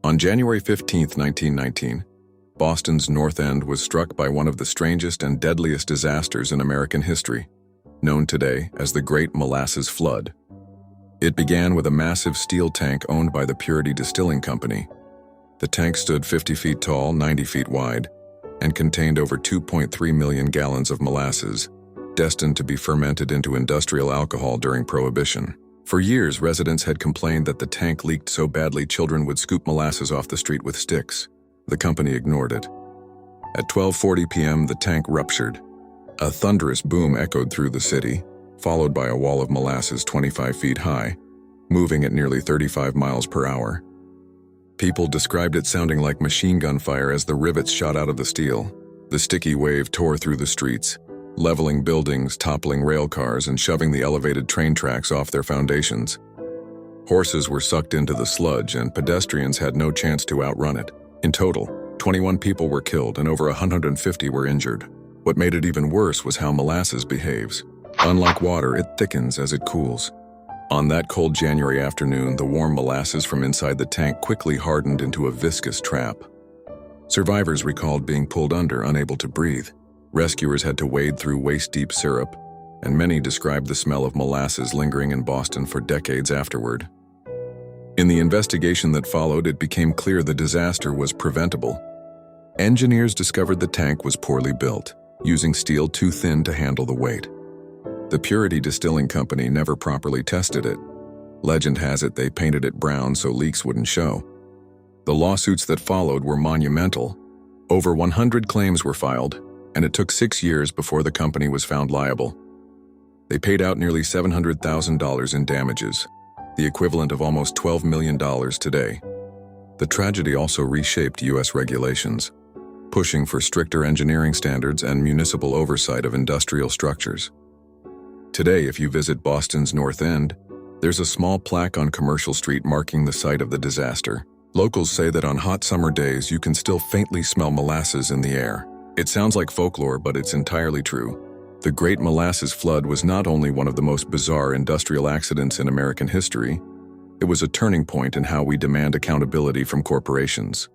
On January 15, 1919, Boston's North End was struck by one of the strangest and deadliest disasters in American history, known today as the Great Molasses Flood. It began with a massive steel tank owned by the Purity Distilling Company. The tank stood 50 feet tall, 90 feet wide, and contained over 2.3 million gallons of molasses, destined to be fermented into industrial alcohol during Prohibition. For years, residents had complained that the tank leaked so badly children would scoop molasses off the street with sticks. The company ignored it. At 12:40 p.m., the tank ruptured. A thunderous boom echoed through the city, followed by a wall of molasses 25 feet high, moving at nearly 35 miles per hour. People described it sounding like machine gun fire as the rivets shot out of the steel. The sticky wave tore through the streets, leveling buildings, toppling rail cars, and shoving the elevated train tracks off their foundations. Horses were sucked into the sludge, and pedestrians had no chance to outrun it. In total, 21 people were killed and over 150 were injured. What made it even worse was how molasses behaves. Unlike water, it thickens as it cools. On that cold January afternoon, the warm molasses from inside the tank quickly hardened into a viscous trap. Survivors recalled being pulled under, unable to breathe. Rescuers had to wade through waist-deep syrup, and many described the smell of molasses lingering in Boston for decades afterward. In the investigation that followed, it became clear the disaster was preventable. Engineers discovered the tank was poorly built, using steel too thin to handle the weight. The Purity Distilling Company never properly tested it. Legend has it they painted it brown so leaks wouldn't show. The lawsuits that followed were monumental. Over 100 claims were filed, and it took 6 years before the company was found liable. They paid out nearly $700,000 in damages, the equivalent of almost $12 million today. The tragedy also reshaped U.S. regulations, pushing for stricter engineering standards and municipal oversight of industrial structures. Today, if you visit Boston's North End, there's a small plaque on Commercial Street marking the site of the disaster. Locals say that on hot summer days you can still faintly smell molasses in the air. It sounds like folklore, but it's entirely true. The Great Molasses Flood was not only one of the most bizarre industrial accidents in American history, it was a turning point in how we demand accountability from corporations.